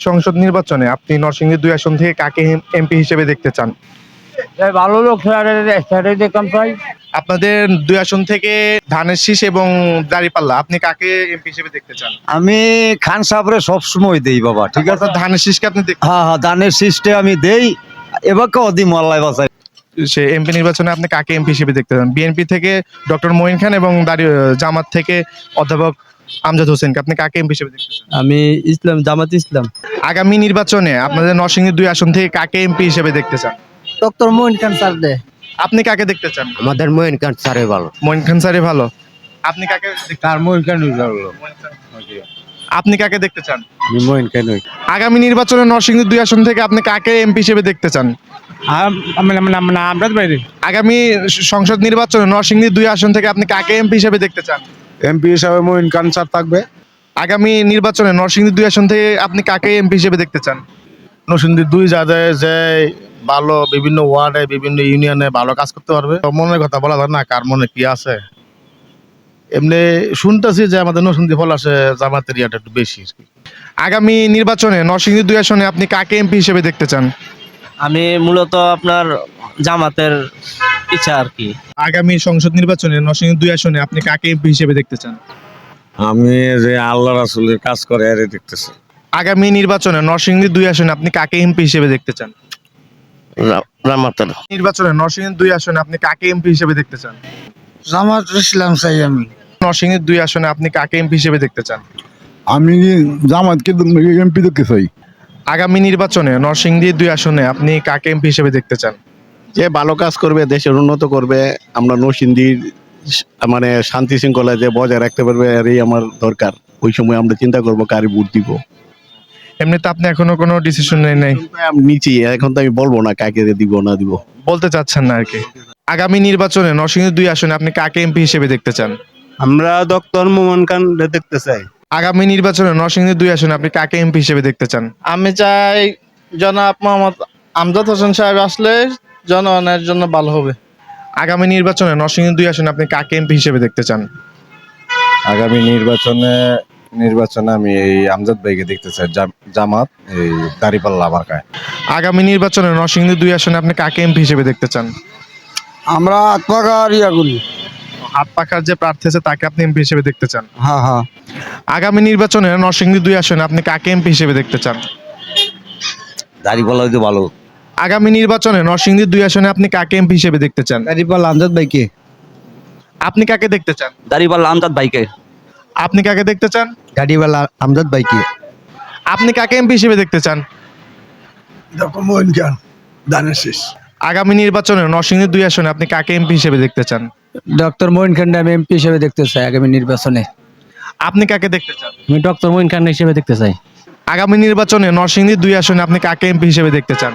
সংসদ নির্বাচনে আপনি নরসিংদী ২ আসন থেকে কাকে এমপি হিসেবে দেখতে চান? ভালো লোক সেটাই দেখতাম চাই। আপনাদের ২ আসন থেকে ধানের শীষ এবং দাঁড়িপাল্লা, আপনি কাকে এমপি হিসেবে দেখতে চান? আমি খান সাহেবরে সব সময় দেই বাবা, ঠিক আছে। ধানের শীষকে আপনি হ্যাঁ হ্যাঁ, ধানের শীষটা আমি দেই, এবার কদি মোল্লাই বাসাই। সে এমপি নির্বাচনে আপনি কাকে এমপি হিসেবে দেখতে চান? বিএনপি থেকে ডক্টর মঈন খান এবং জামাত থেকে অধ্যাপক আমজাদ হোসেনকে আপনি কাকে এমপি হিসেবে দেখতে চান? আমি ইসলাম, জামাত ইসলাম। আগামী নির্বাচনে আপনাদের নরসিংদী ২ আসন থেকে কাকে এমপি হিসেবে দেখতে চান? ডক্টর মঈন খান স্যার দে। আপনি কাকে দেখতে চান? আমাদের মঈন খান স্যারে ভালো। মঈন খান স্যারই ভালো। আপনি কাকে তার মঈন খান ভালো। আপনি কাকে দেখতে চান? আমি মঈন খান। আগামী নির্বাচনে নরসিংদী ২ আসন থেকে আপনি কাকে এমপি হিসেবে দেখতে চান? আমরাদ বাইরে। আগামী সংসদ নির্বাচনে নরসিংদী ২ আসন থেকে আপনি কাকে এমপি হিসেবে দেখতে চান? এমপি হিসাবে মঈন খান স্যার থাকবে। আগামী নির্বাচনে নরসিংদী ২ আসন থেকে আপনি কাকে এমপি হিসেবে দেখতে চান? নরসিংদী ২ যাদের যে ভালো বিভিন্ন ওয়ার্ডে বিভিন্ন ইউনিয়নে ভালো কাজ করতে পারবে। তো মনের কথা বলা যায় না, কার মনে কি আছে। এমনি শুনতেছি যে আমাদের নরসিংদী ফলাশে জামাতের ইয়াটা একটু বেশি আর কি। আগামী নির্বাচনে নরসিংদী ২ আসনে আপনি কাকে এমপি হিসেবে দেখতে চান? আমি মূলত আপনার জামাতের ইচ্ছা আর কি। আগামী সংসদ নির্বাচনে নরসিংদী ২ আসনে আপনি কাকে এমপি হিসেবে দেখতে চান? আমি যে আল্লাহ রাসূলের কাজ করে এর দেখতেছি। আগামী নির্বাচনে নরসিংদী ২ আসনে আপনি কাকে এমপি হিসেবে দেখতে চান? জামাতের নির্বাচনে নরসিংদী ২ আসনে আপনি কাকে এমপি হিসেবে দেখতে চান? জামাত ইসলাম চাই আমি। নরসিংদী ২ আসনে আপনি কাকে এমপি হিসেবে দেখতে চান? আমি জামাতকে এমপি দেখতে চাই। আগামী নির্বাচনে নরসিংদী ২ আসনে আপনি কাকে এমপি হিসেবে দেখতে চান? যে ভালো কাজ করবে, দেশের উন্নত করবে, আমরা নরসিংদীর মানে শান্তি শৃঙ্খলা যে বজায় রাখতে পারবে, এরই আমার দরকার। ওই সময় আমরা চিন্তা করবো কারে ভোট দিব। এমনি তো আপনি এখনো কোনো ডিসিশন নাই, আমি নিচি, এখন তো আমি বলবো না কাকে দিব না দিব। বলতে চাচ্ছেন না আর কি। আগামী নির্বাচনে নরসিংদী ২ আসনে আপনি কাকে এমপি হিসেবে দেখতে চান? আমরা ডক্টর মঈন খান দেখতে চাই। আগামী নির্বাচনে নরসিংদী ২ আসনে আপনি কাকে এমপি হিসেবে দেখতে চান? আমি চাই জনাব মোহাম্মদ আমজাদ হোসেন সাহেব আসলে জনগণের জন্য ভালো হবে। আগামী নির্বাচনে নরসিংদী ২ আসনে আপনি কাকে এমপি হিসেবে দেখতে চান? আগামী নির্বাচনে আমি এই আমজাদ ভাইকে দেখতে চাই, জামাত এই দাঁড়িপাল্লা মার্কায়। আগামী নির্বাচনে নরসিংদী ২ আসনে আপনি কাকে এমপি হিসেবে দেখতে চান? আমরা আত্মাকার ইয়া করি। হাত পাখার যে প্রার্থী আছে তাকে আপনি এমপি হিসেবে দেখতে চান? হ্যাঁ হ্যাঁ। আগামী নির্বাচনে নরসিংদী ২ আসনে আপনি কাকে এমপি হিসেবে দেখতে চান? দাঁড়িপাল্লা হইতে ভালো। আগামী নির্বাচনে নরসিংদী ২ আসনে আপনি কাকে এমপি হিসেবে দেখতে চান? দাঁড়িপাল্লা আমজাদ ভাইকে। আপনি কাকে দেখতে চান? দাড়িপাল্লা আমজাদ ভাইকে। আপনি কাকে দেখতে চান? দাঁড়িপাল্লা আমজাদ ভাইকে। আপনি কাকে এমপি হিসেবে দেখতে চান? ডক্টর মঈন খান ধানের শীষ। আগামী নির্বাচনে নরসিংদী ২ আসনে আপনি কাকে এমপি হিসেবে দেখতে চান? ডক্টর মঈন খান আমি এমপি হিসেবে দেখতে চাই আগামী নির্বাচনে। আপনি কাকে দেখতে চান? আমি ডক্টর মঈন খান হিসেবে দেখতে চাই। আগামী নির্বাচনে নরসিংদী ২ আসনে আপনি কাকে এমপি হিসেবে দেখতে চান?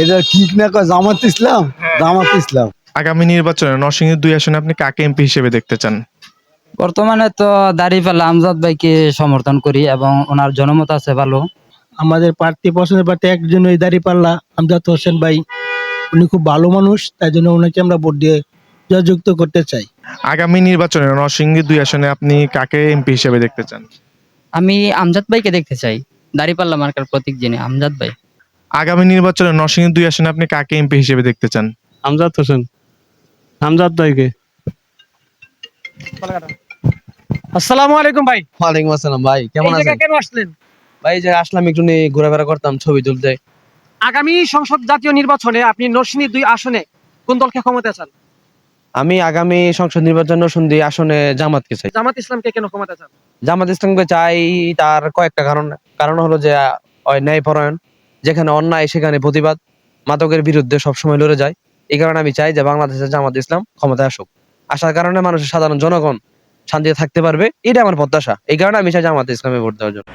এটা ঠিক না কয় জামাত ইসলাম। জামাত ইসলাম। আগামী নির্বাচনে নরসিংদী ২ আসনে আপনি কাকে এমপি হিসেবে দেখতে চান? বর্তমানে তো দাঁড়িপাল্লা আমজাদ ভাইকে সমর্থন করি এবং ওনার জনমত আছে ভালো। আমাদের প্রার্থী পছন্দের প্রার্থী একজন ওই দাঁড়িপাল্লা আমজাদ হোসেন ভাই, উনি খুব ভালো মানুষ, তাই জন্য ওনাকে আমরা ভোট দিয়ে জয়যুক্ত করতে চাই। আগামী নির্বাচনে নরসিংদী ২ আসনে আপনি কাকে এমপি হিসেবে দেখতে চান? আমি আমজাদ ভাইকে দেখতে চাই, দাঁড়িপাল্লা মার্কার প্রতীক যিনি আমজাদ ভাই। আগামী নির্বাচনে নরসিংদী ২ আসনে আপনি কাকে এমপি হিসেবে দেখতে চান? আমজাদ হোসেন, আমজাদ ভাইকে। আসসালামু আলাইকুম ভাই। ওয়ালাইকুম আসসালাম ভাই, কেমন এই আছেন? জায়গায় কেন আসলেন? ভাই যে আসলাম একটু ঘোরাফেরা করতাম, ছবি তুলতে। আগামী সংসদ জাতীয় নির্বাচনে আপনি নরসিংদী ২ আসনে কোন দলকে ক্ষমতা চান? আমি আগামী সংসদ নির্বাচন নরসিংদী আসনে জামাতকে চাই। জামাত ইসলামকে কেন ক্ষমতা চান? জামাত ইসলামকে চাই তার কয়েকটা কারণ হলো যে ন্যায়পরায়ণ, যেখানে অন্যায় সেখানে প্রতিবাদ, মাদকের বিরুদ্ধে সবসময় লড়ে যায়। এই কারণে আমি চাই যে বাংলাদেশের জামাত ইসলাম ক্ষমতায় আসুক। আসার কারণে মানুষের সাধারণ জনগণ শান্তিতে থাকতে পারবে, এটা আমার প্রত্যাশা। এই কারণে আমি চাই জামাত ইসলামে ভোট দেওয়ার জন্য।